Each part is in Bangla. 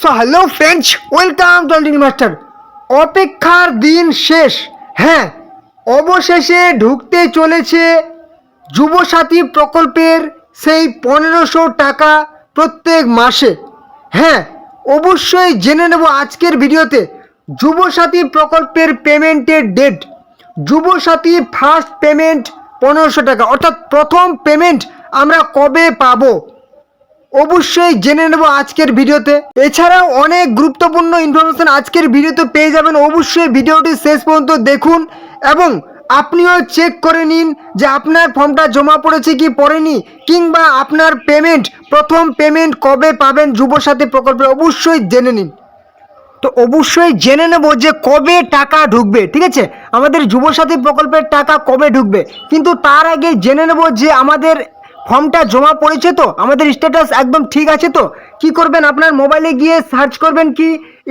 So hello friends, welcome to ultimate master. অপেক্ষার দিন শেষ। হ্যাঁ, অবশেষে ঢুকতে চলেছে যুবসাথী প্রকল্পের সেই 1500 টাকা প্রত্যেক মাসে। হ্যাঁ, অবশ্যই জেনে নেব আজকের ভিডিওতে যুবসাথী প্রকল্পের পেমেন্টের ডেট। যুবসাথী ফার্স্ট পেমেন্ট 1500 টাকা, অর্থাৎ প্রথম পেমেন্ট আমরা কবে পাবো অবশ্যই জেনে নেব আজকের ভিডিওতে। এছাড়াও অনেক গুরুত্বপূর্ণ ইনফরমেশন আজকের ভিডিওতে পেয়ে যাবেন। অবশ্যই ভিডিওটি শেষ পর্যন্ত দেখুন এবং আপনিও চেক করে নিন যে আপনার ফর্মটা জমা পড়েছে কি পড়েনি, কিংবা আপনার পেমেন্ট প্রথম পেমেন্ট কবে পাবেন যুবসাথী প্রকল্পে অবশ্যই জেনে নিন। তো অবশ্যই জেনে নেব যে কবে টাকা ঢুকবে, ঠিক আছে, আমাদের যুবসাথী প্রকল্পের টাকা কবে ঢুকবে। কিন্তু তার আগে জেনে নেব যে আমাদের ফর্মটা জমা পড়েছে তো, আমাদের স্ট্যাটাস একদম ঠিক আছে তো। কি করবেন, আপনার মোবাইলে গিয়ে সার্চ করবেন কি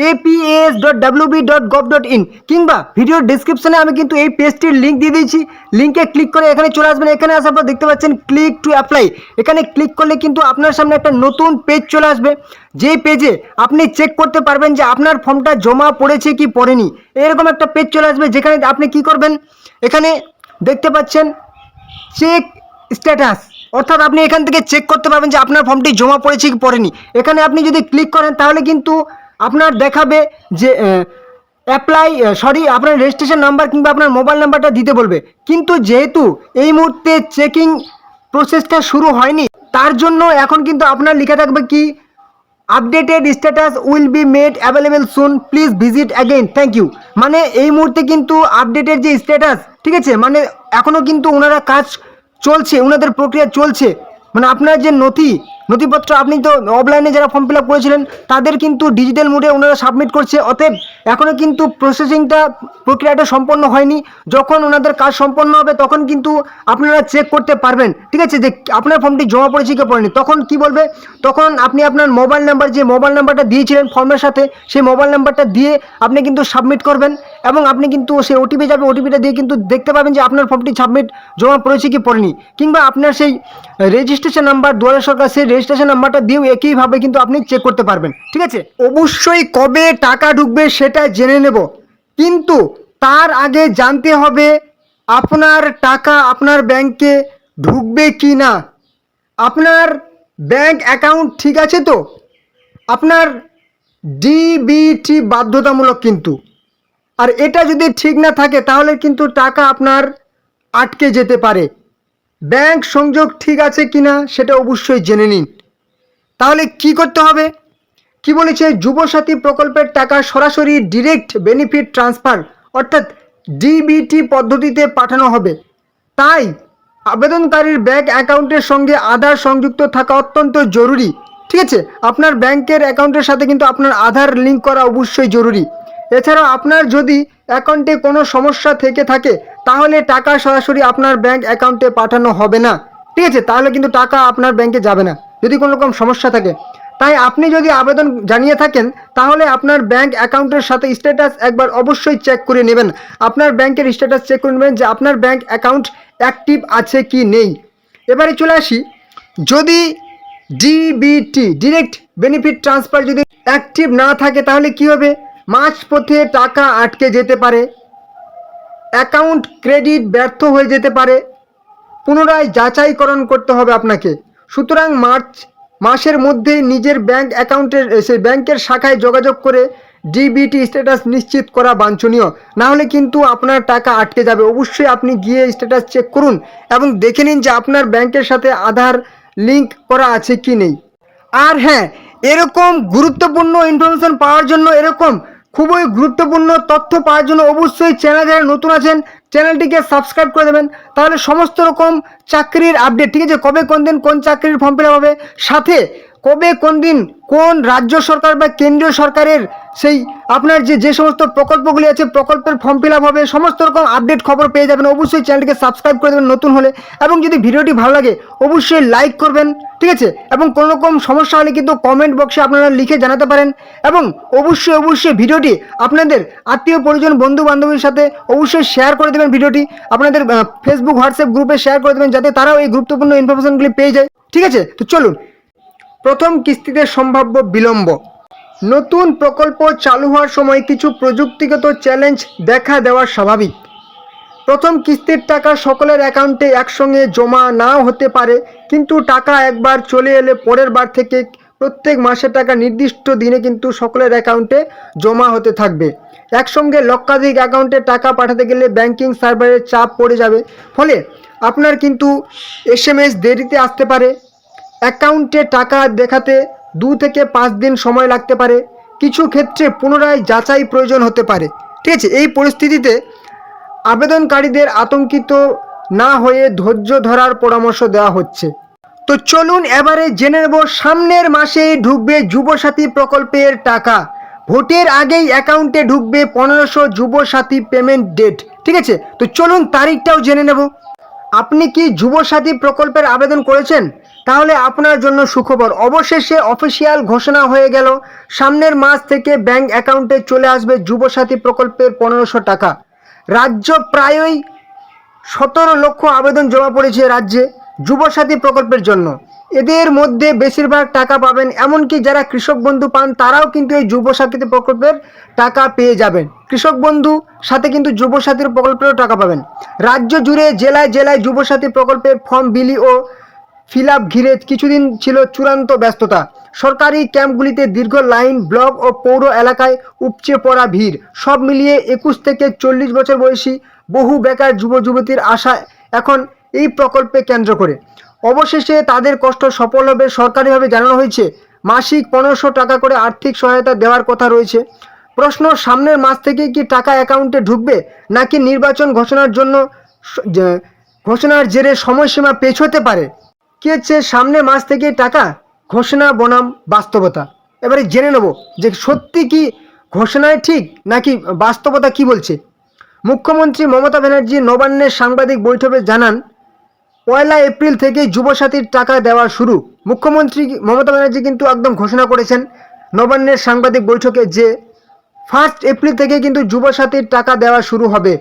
aps.wb.gov.in, কিংবা ভিডিওর ডিসক্রিপশনে আমি কিন্তু এই পেজটির লিঙ্ক দিয়ে দিয়েছি। লিঙ্কে ক্লিক করে এখানে চলে আসবেন। এখানে আসার পর দেখতে পাচ্ছেন ক্লিক টু অ্যাপ্লাই। এখানে ক্লিক করলে কিন্তু আপনার সামনে একটা নতুন পেজ চলে আসবে, যেই পেজে আপনি চেক করতে পারবেন যে আপনার ফর্মটা জমা পড়েছে কি পড়েনি। এরকম একটা পেজ চলে আসবে, যেখানে আপনি কি করবেন, এখানে দেখতে পাচ্ছেন চেক স্ট্যাটাস, অর্থাৎ আপনি এখান থেকে চেক করতে পারবেন যে আপনার ফর্মটি জমা পড়েছে কি পড়েনি। এখানে আপনি যদি ক্লিক করেন তাহলে কিন্তু আপনার দেখাবে যে আপনার রেজিস্ট্রেশন নাম্বার কিংবা আপনার মোবাইল নাম্বারটা দিতে বলবে। কিন্তু যেহেতু এই মুহূর্তে চেকিং প্রসেসটা শুরু হয়নি, তার জন্য এখন কিন্তু আপনার লেখা থাকবে কি updated status will be made available soon, please visit again, thank you. মানে এই মুহূর্তে কিন্তু আপডেটের যে স্ট্যাটাস, ঠিক আছে, মানে এখনও কিন্তু ওনারা কাজ চলছে, ওনাদের প্রক্রিয়া চলছে। মানে আপনার যে নথিপত্র আপনি তো অফলাইনে যারা ফর্ম ফিল আপ করেছিলেন তাদের কিন্তু ডিজিটাল মোডে ওনারা সাবমিট করছে, অতএব এখনও কিন্তু প্রক্রিয়াটা সম্পন্ন হয়নি। যখন ওনাদের কাজ সম্পন্ন হবে তখন কিন্তু আপনারা চেক করতে পারবেন, ঠিক আছে, যে আপনার ফর্মটি জমা পড়েছে কি পড়েনি। তখন কি বলবে, তখন আপনি আপনার মোবাইল নাম্বার, যে মোবাইল নাম্বারটা দিয়েছিলেন ফর্মের সাথে, সেই মোবাইল নাম্বারটা দিয়ে আপনি কিন্তু সাবমিট করবেন এবং আপনি কিন্তু সেই ওটিপি যাবে, ওটিপিটা দিয়ে কিন্তু দেখতে পাবেন যে আপনার ফর্মটি জমা পড়েছে কি পড়েনি। কিংবা আপনার সেই রেজিস্ট্রেশন নাম্বার দুয়ারে সরকার, সেই রেজিস্ট্রেশন নাম্বারটা দিয়েও একইভাবে কিন্তু আপনি চেক করতে পারবেন, ঠিক আছে। অবশ্যই কবে টাকা ঢুকবে সেটা জেনে নেব, কিন্তু তার আগে জানতে হবে আপনার টাকা আপনার ব্যাংকে ঢুকবে কি না। আপনার ব্যাংক অ্যাকাউন্ট ঠিক আছে তো, আপনার ডিবিটি বাধ্যতামূলক কিন্তু। আর এটা যদি ঠিক না থাকে তাহলে কিন্তু টাকা আপনার আটকে যেতে পারে। ব্যাংক সংযোগ ঠিক আছে কিনা সেটা অবশ্যই জেনে নিন। তাহলে কি করতে হবে, কি বলেছে, যুবসাথী প্রকল্পের টাকা সরাসরি ডিরেক্ট বেনিফিট ট্রান্সফার অর্থাৎ ডিবিটি পদ্ধতিতে পাঠানো হবে। তাই আবেদনকারীর ব্যাংক অ্যাকাউন্টের সঙ্গে আধার সংযুক্ত থাকা অত্যন্ত জরুরি, ঠিক আছে। আপনার ব্যাংকের অ্যাকাউন্টের সাথে কিন্তু আপনার আধার লিঙ্ক করা অবশ্যই জরুরি। এছাড়াও আপনার যদি অ্যাকাউন্টে কোনো সমস্যা থেকে থাকে তাহলে টাকা সরাসরি আপনার ব্যাংক অ্যাকাউন্টে পাঠানো হবে না, ঠিক আছে, তাহলে কিন্তু টাকা আপনার ব্যাংকে যাবে না যদি কোনো রকম সমস্যা থাকে। তাই আপনি যদি আবেদন জানিয়ে থাকেন তাহলে আপনার ব্যাংক অ্যাকাউন্টের সাথে স্ট্যাটাস একবার অবশ্যই চেক করে নেবেন। আপনার ব্যাংকের স্ট্যাটাস চেক করে নেবেন যে আপনার ব্যাংক অ্যাকাউন্ট অ্যাক্টিভ আছে কি নেই। এবারে চলে আসি, যদি ডিবিটি ডিরেক্ট বেনিফিট ট্রান্সফার যদি অ্যাক্টিভ না থাকে তাহলে কি হবে, মাঝপথে টাকা আটকে যেতে পারে, অ্যাকাউন্ট ক্রেডিট ব্যর্থ হয়ে যেতে পারে, পুনরায় যাচাইকরণ করতে হবে আপনাকে। সুতরাং মার্চ মাসের মধ্যে নিজের ব্যাংক অ্যাকাউন্টের সেই ব্যাংকের শাখায় যোগাযোগ করে ডিবিটি স্ট্যাটাস নিশ্চিত করা বাঞ্ছনীয়, না হলে কিন্তু আপনার টাকা আটকে যাবে। অবশ্যই আপনি গিয়ে স্ট্যাটাস চেক করুন এবং দেখে নিন যে আপনার ব্যাংকের সাথে আধার লিঙ্ক করা আছে কি নেই। আর হ্যাঁ, এরকম গুরুত্বপূর্ণ ইনফরমেশন পাওয়ার জন্য, এরকম খুবই গুরুত্বপূর্ণ তথ্য পাওয়ার জন্য অবশ্যই চ্যানেল যারা নতুন আছেন চ্যানেলটিকে সাবস্ক্রাইব করে দেবেন। তাহলে সমস্ত রকম চাকরির আপডেট, ঠিক আছে, কবে কোন দিন কোন চাকরির ফর্ম ফিল আপ হবে, সাথে কবে কোন দিন কোন রাজ্য সরকার বা কেন্দ্রীয় সরকারের সেই আপনার যে সমস্ত প্রকল্পগুলি আছে প্রকল্পের ফর্ম ফিল আপ হবে, সমস্ত রকম আপডেট খবর পেয়ে যাবেন। অবশ্যই চ্যানেলটিকে সাবস্ক্রাইব করে দেবেন নতুন হলে, এবং যদি ভিডিওটি ভালো লাগে অবশ্যই লাইক করবেন, ঠিক আছে, এবং কোনো রকম সমস্যা হলে কিন্তু কমেন্ট বক্সে আপনারা লিখে জানাতে পারেন। এবং অবশ্যই ভিডিওটি আপনাদের আত্মীয় পরিজন বন্ধু বান্ধবীর সাথে অবশ্যই শেয়ার করে দেবেন। ভিডিওটি আপনাদের ফেসবুক হোয়াটসঅ্যাপ গ্রুপে শেয়ার করে দেবেন যাতে তারাও এই গুরুত্বপূর্ণ ইনফরমেশনগুলি পেয়ে যায়, ঠিক আছে। তো চলুন, প্রথম কিস্তিতে সম্ভাব্য বিলম্ব। নতুন প্রকল্প চালু হওয়ার সময় কিছু প্রযুক্তিগত চ্যালেঞ্জ দেখা দেওয়া স্বাভাবিক। প্রথম কিস্তির টাকা সকলের অ্যাকাউন্টে একসঙ্গে জমা নাও হতে পারে, কিন্তু টাকা একবার চলে এলে পরের বার থেকে প্রত্যেক মাসে টাকা নির্দিষ্ট দিনে কিন্তু সকলের অ্যাকাউন্টে জমা হতে থাকবে। একসঙ্গে লক্ষাধিক অ্যাকাউন্টে টাকা পাঠাতে গেলে ব্যাংকিং সার্ভারের চাপ পড়ে যাবে, ফলে আপনার কিন্তু এসএমএস দেরিতে আসতে পারে। অ্যাকাউন্টে টাকা দেখাতে 2 থেকে 5 দিন সময় লাগতে পারে। কিছু ক্ষেত্রে পুনরায় যাচাই প্রয়োজন হতে পারে। ঠিক আছে, এই পরিস্থিতিতে আবেদনকারীদের আতঙ্কিত না হয়ে ধৈর্য ধরার পরামর্শ দেওয়া হচ্ছে। তো চলুন এবারে জেনে নেব সামনের মাসেই ঢুকবে যুবসাথী প্রকল্পের টাকা। ভোটের আগেই অ্যাকাউন্টে ঢুকবে 1500 যুবসাথী পেমেন্ট ডেট। ঠিক আছে, তো চলুন তারিখটাও জেনে নেব। আপনি কি যুবসাথী প্রকল্পের আবেদন করেছেন? তাহলে আপনার জন্য সুখবর, অবশেষে অফিসিয়াল ঘোষণা হয়ে গেল। সামনের মাস থেকে ব্যাংক অ্যাকাউন্টে চলে আসবে যুবসাথী প্রকল্পের 1500 টাকা। রাজ্য প্রায়ই 17 লক্ষ আবেদন জমা পড়েছে রাজ্যে যুবসাথী প্রকল্পের জন্য। এদের মধ্যে বেশিরভাগ টাকা পাবেন, এমনকি যারা কৃষক বন্ধু পান তারাও কিন্তু এই যুবসাথী প্রকল্পের টাকা পেয়ে যাবেন। কৃষক বন্ধু সাথে কিন্তু যুবসাথীর প্রকল্পেরও টাকা পাবেন। রাজ্য জুড়ে জেলায় জেলায় যুবসাথী প্রকল্পের ফর্ম বিলি ও ফিল আপ ঘিরে কিছুদিন ছিল চূড়ান্ত ব্যস্ততা। সরকারি ক্যাম্পগুলিতে দীর্ঘ লাইন, ব্লক ও পৌর এলাকায় উপচে পড়া ভিড়। সব মিলিয়ে 21 থেকে 40 বছর বয়সী বহু বেকার যুব যুবতীর আশা এখন এই প্রকল্পে কেন্দ্র করে। অবশেষে তাদের কষ্ট সফল হবে। সরকারিভাবে জানানো হয়েছে মাসিক 1500 টাকা করে আর্থিক সহায়তা দেওয়ার কথা রয়েছে। প্রশ্ন, সামনের মাস থেকে কি টাকা অ্যাকাউন্টে ঢুকবে, নাকি নির্বাচন ঘোষণার জেরে সময়সীমা পেছোতে পারে? কি হচ্ছে, সামনের মাস থেকে টাকা ঘোষণা বনাম বাস্তবতা। এবারে জেনে নেব যে সত্যি কি ঘোষণায় ঠিক, নাকি বাস্তবতা কি বলছে। মুখ্যমন্ত্রী মমতা ব্যানার্জি নবান্নের সাংবাদিক বৈঠকে জানান, 1 এপ্রিল থেকে যুবসাথীর টাকা দেওয়া শুরু। মুখ্যমন্ত্রী মমতা ব্যানার্জি কিন্তু একদম ঘোষণা করেছেন নবান্নের সাংবাদিক বৈঠকে যে 1 এপ্রিল থেকে কিন্তু যুবসাথীর টাকা দেওয়া শুরু হবে।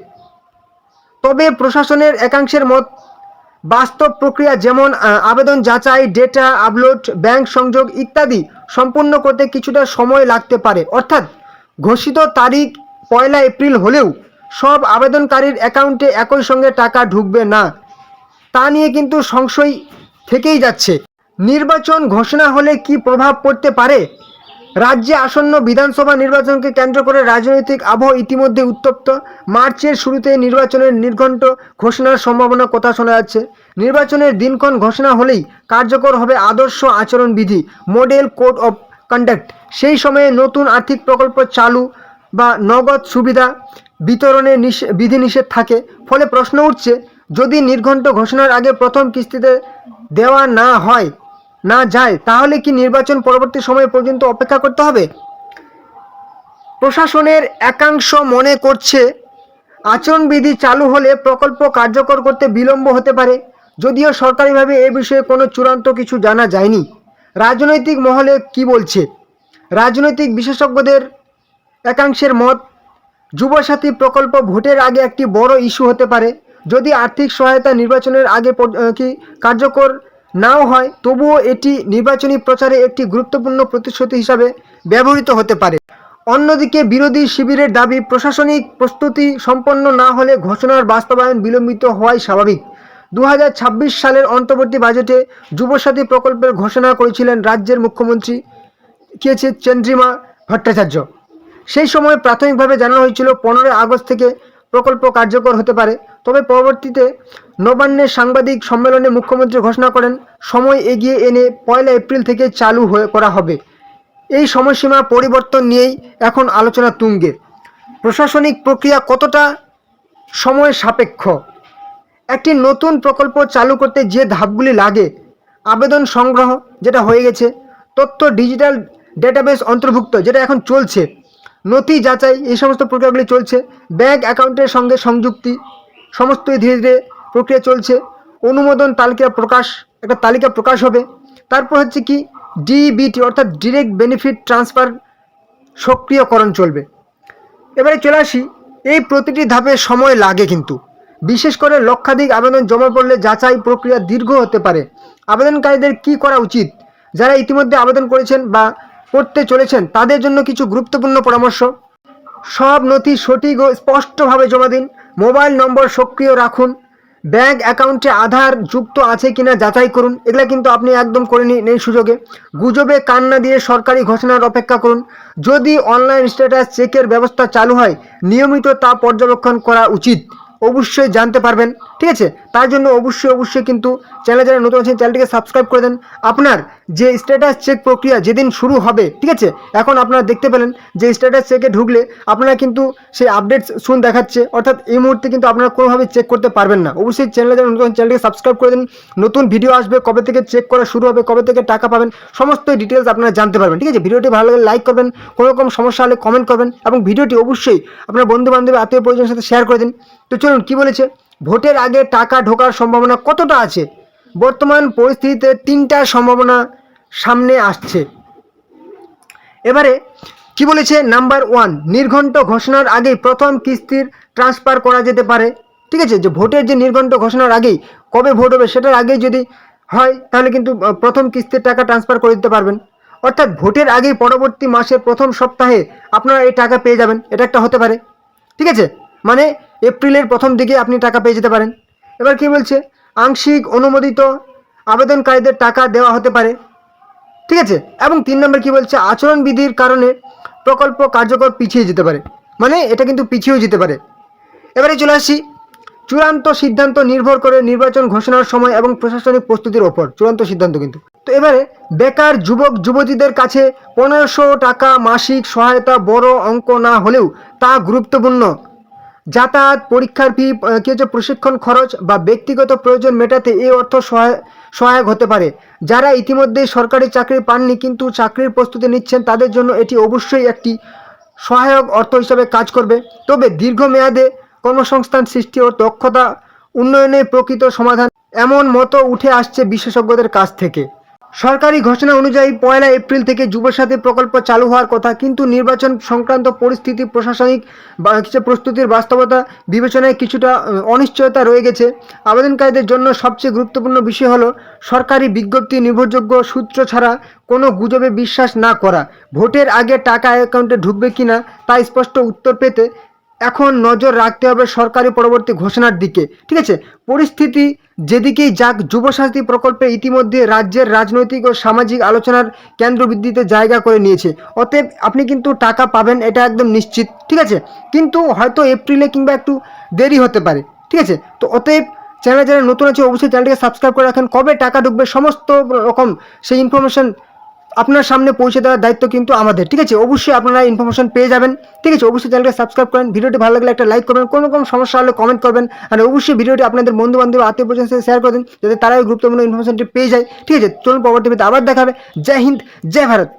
তবে প্রশাসনের একাংশের মত, বাস্তব প্রক্রিয়া যেমন আবেদন যাচাই, ডেটা আপলোড, ব্যাংক সংযোগ ইত্যাদি সম্পূর্ণ করতে কিছুটা সময় লাগতে পারে। অর্থাৎ ঘোষিত তারিখ 1 এপ্রিল হলেও সব আবেদনকারীর অ্যাকাউন্টে একই সঙ্গে টাকা ঢুকবে না, তা নিয়ে কিন্তু সংশয় থেকেই যাচ্ছে। নির্বাচন ঘোষণা হলে কি প্রভাব পড়তে পারে? রাজ্যে আসন্ন বিধানসভা নির্বাচনকে কেন্দ্র করে রাজনৈতিক আবহ ইতিমধ্যে উত্তপ্ত। মার্চের শুরুতে নির্বাচনের নির্ঘণ্ট ঘোষণার সম্ভাবনা কথা শোনা যাচ্ছে। নির্বাচনের দিনক্ষণ ঘোষণা হলেই কার্যকর হবে আদর্শ আচরণবিধি, মডেল কোড অফ কন্ডাক্ট। সেই সময়ে নতুন আর্থিক প্রকল্প চালু বা নগদ সুবিধা বিতরণে বিধিনিষেধ থাকে। ফলে প্রশ্ন উঠছে, যদি নির্ঘণ্ট ঘোষণার আগে প্রথম কিস্তিতে দেওয়া না যায় তাহলে কি নির্বাচন পরবর্তী সময় পর্যন্ত অপেক্ষা করতে হবে? প্রশাসনের একাংশ মনে করছে আচরণবিধি চালু হলে প্রকল্প কার্যকর করতে বিলম্ব হতে পারে, যদিও সরকারিভাবে এ বিষয়ে কোনো চূড়ান্ত কিছু জানা যায়নি। রাজনৈতিক মহলে কি বলছে? রাজনৈতিক বিশেষজ্ঞদের একাংশের মত, যুবসাথী প্রকল্প ভোটের আগে একটি বড় ইস্যু হতে পারে। যদি আর্থিক সহায়তা নির্বাচনের আগে কার্যকর নাও হয়, তবুও এটি নির্বাচনী প্রচারে একটি গুরুত্বপূর্ণ প্রতিশ্রুতি হিসাবে ব্যবহৃত হতে পারে। অন্যদিকে বিরোধী শিবিরের দাবি, প্রশাসনিক প্রস্তুতি সম্পন্ন না হলে ঘোষণার বাস্তবায়ন বিলম্বিত হওয়াই স্বাভাবিক। 2026 সালের অন্তর্বর্তী বাজেটে যুবসাথী প্রকল্পের ঘোষণা করেছিলেন রাজ্যের মুখ্যমন্ত্রী চন্দ্রিমা ভট্টাচার্য। সেই সময় প্রাথমিকভাবে জানানো হয়েছিল 15 আগস্ট থেকে প্রকল্প কার্যকর হতে পারে। তবে পরবর্তীতে নবান্নের সাংবাদিক সম্মেলনে মুখ্যমন্ত্রী ঘোষণা করেন সময় এগিয়ে এনে 1 এপ্রিল থেকে চালু করা হবে। এই সময়সীমা পরিবর্তন নিয়েই এখন আলোচনা তুঙ্গে। প্রশাসনিক প্রক্রিয়া কতটা সময় সাপেক্ষ? একটি নতুন প্রকল্প চালু করতে যে ধাপগুলি লাগে, আবেদন সংগ্রহ যেটা হয়ে গেছে, তথ্য ডিজিটাল ডেটাবেস অন্তর্ভুক্ত যেটা এখন চলছে, নথি যাচাই, এই সমস্ত প্রক্রিয়াগুলি চলছে, ব্যাংক অ্যাকাউন্টের সঙ্গে সংযুক্তি, সমস্তই ধীরে ধীরে প্রক্রিয়া চলছে। অনুমোদন একটা তালিকা প্রকাশ হবে। তারপর হচ্ছে কি ডিবিটি অর্থাৎ ডিরেক্ট বেনিফিট ট্রান্সফার সক্রিয়করণ চলবে। এবারে চলে আসি, এই প্রতিটি ধাপে সময় লাগে, কিন্তু বিশেষ করে লক্ষাধিক আবেদন জমা পড়লে যাচাই প্রক্রিয়া দীর্ঘ হতে পারে। আবেদনকারীদের কি করা উচিত? যারা ইতিমধ্যে আবেদন করেছেন বা করতে চলেছেন তাদের জন্য কিছু গুরুত্বপূর্ণ পরামর্শ। সব নথি সঠিক ও স্পষ্টভাবে জমা দিন। মোবাইল নম্বর সক্রিয় রাখুন। ব্যাংক অ্যাকাউন্টে আধার যুক্ত আছে কিনা যাচাই করুন। এগুলা কিন্তু আপনি একদম করে নিন এই সুযোগে। গুজবে কান না দিয়ে সরকারি ঘোষণার অপেক্ষা করুন। যদি অনলাইন স্ট্যাটাস চেকের ব্যবস্থা চালু হয় নিয়মিত তা পর্যবেক্ষণ করা উচিত। অবশ্যই জানতে পারবেন, ঠিক আছে। তার জন্য অবশ্যই কিন্তু চ্যানেলে যারা নতুন আছেন চ্যানেলটিকে সাবস্ক্রাইব করে দেন। আপনার যে স্ট্যাটাস চেক প্রক্রিয়া যেদিন শুরু হবে, ঠিক আছে, এখন আপনারা দেখতে পেলেন যে স্ট্যাটাস চেকে ঢুকলে আপনারা কিন্তু সেই আপডেটস শুন দেখাচ্ছে, অর্থাৎ এই মুহূর্তে কিন্তু আপনারা কোনোভাবে চেক করতে পারবেন না। অবশ্যই চ্যানেলে যারা নতুন চ্যানেলটিকে সাবস্ক্রাইব করে দিন। নতুন ভিডিও আসবে, কবে থেকে চেক করা শুরু হবে, কবে থেকে টাকা পাবেন, সমস্ত ডিটেলস আপনারা জানতে পারবেন, ঠিক আছে। ভিডিওটি ভালো লাগলে লাইক করবেন, কোনো রকম সমস্যা হলে কমেন্ট করবেন এবং ভিডিওটি অবশ্যই আপনার বন্ধু বান্ধব আত্মীয় পরিজনের সাথে শেয়ার করে দিন। তো চলুন কি বলেছে, ভোটের আগে টাকা ঢোকার সম্ভাবনা কতটা আছে। বর্তমান পরিস্থিতিতে 3টা সম্ভাবনা সামনে আসছে। এবারে কি বলেছে, নাম্বার 1, নির্ঘণ্ট ঘোষণার আগেই প্রথম কিস্তির ট্রান্সফার করা যেতে পারে, ঠিক আছে। যে ভোটের যে নির্ঘণ্ট ঘোষণার আগেই, কবে ভোট হবে সেটার আগেই যদি হয় তাহলে কিন্তু প্রথম কিস্তির টাকা ট্রান্সফার করে দিতে পারবেন। অর্থাৎ ভোটের আগেই পরবর্তী মাসের প্রথম সপ্তাহে আপনারা এই টাকা পেয়ে যাবেন, এটা একটা হতে পারে, ঠিক আছে। মানে এপ্রিলের প্রথম দিকে আপনি টাকা পেয়ে যেতে পারেন। এবার কি বলছে, আংশিক অনুমোদিত আবেদনকারীদের টাকা দেওয়া হতে পারে, ঠিক আছে। এবং 3 নম্বর কি বলছে, আচরণবিধির কারণে প্রকল্প কার্যকর পিছিয়ে যেতে পারে, মানে এটা কিন্তু পিছিয়েও যেতে পারে। এবারে চলে আসি, চূড়ান্ত সিদ্ধান্ত নির্ভর করে নির্বাচন ঘোষণার সময় এবং প্রশাসনিক প্রস্তুতির ওপর, চূড়ান্ত সিদ্ধান্ত কিন্তু। তো এবারে বেকার যুবক যুবতীদের কাছে 1500 টাকা মাসিক সহায়তা বড় অঙ্ক না হলেও তা গুরুত্বপূর্ণ। যাতায়াত, পরীক্ষার ফি, কি হচ্ছে প্রশিক্ষণ খরচ বা ব্যক্তিগত প্রয়োজন মেটাতে এই অর্থ সহায়ক হতে পারে। যারা ইতিমধ্যেই সরকারি চাকরি পাননি কিন্তু চাকরির প্রস্তুতি নিচ্ছেন তাদের জন্য এটি অবশ্যই একটি সহায়ক অর্থ হিসাবে কাজ করবে। তবে দীর্ঘমেয়াদে কর্মসংস্থান সৃষ্টি ও দক্ষতা উন্নয়নের প্রকৃত সমাধান, এমন মতো উঠে আসছে বিশেষজ্ঞদের কাছ থেকে। সরকারি ঘোষণা অনুযায়ী 1 এপ্রিল থেকে যুবসাথী প্রকল্প চালু হওয়ার কথা, কিন্তু নির্বাচন সংক্রান্ত পরিস্থিতি, প্রশাসনিক কিছু প্রস্তুতির বাস্তবতা বিবেচনায় কিছুটা অনিশ্চয়তা রয়ে গেছে। আবেদনকারীদের জন্য সবচেয়ে গুরুত্বপূর্ণ বিষয় হলো সরকারি বিজ্ঞপ্তি, নির্ভরযোগ্য সূত্র ছাড়া কোনো গুজবে বিশ্বাস না করা। ভোটের আগে টাকা অ্যাকাউন্টে ঢুকবে কিনা তা স্পষ্ট উত্তর পেতে এখন নজর রাখতে হবে সরকারি পরবর্তী ঘোষণার দিকে, ঠিক আছে। পরিস্থিতি যেদিকেই যাক, যুবসাথী প্রকল্পে ইতিমধ্যে রাজ্যের রাজনৈতিক ও সামাজিক আলোচনার কেন্দ্রবিন্দুতে জায়গা করে নিয়েছে। অতএব আপনি কিন্তু টাকা পাবেন, এটা একদম নিশ্চিত, ঠিক আছে। কিন্তু হয়তো এপ্রিলে কিংবা একটু দেরি হতে পারে, ঠিক আছে। তো অতএব চ্যানেলে যারা নতুন আছে অবশ্যই চ্যানেলটিকে সাবস্ক্রাইব করে রাখেন। কবে টাকা ঢুকবে সমস্ত রকম সেই ইনফরমেশন আপনার সামনে পৌঁছে দেওয়ার দায়িত্ব কিন্তু আমাদের, ঠিক আছে। অবশ্যই আপনারা ইনফরমেশন পেয়ে যাবেন, ঠিক আছে। অবশ্যই চ্যানেলকে সাবস্ক্রাইব করেন। ভিডিওটি ভালো লাগলে একটা লাইক করবেন, কোনো রকম সমস্যা হলে কমেন্ট করবেন, আর অবশ্যই ভিডিওটি আপনাদের বন্ধু বান্ধব আত্মীয় পরিজনের সাথে শেয়ার করে দিন যাতে তারা এই গুরুত্বপূর্ণ ইনফরমেশনটি পেয়ে যায়, ঠিক আছে। চলুন পরবর্তী ভিডিওতে আবার দেখা হবে। জয় হিন্দ, জয় ভারত।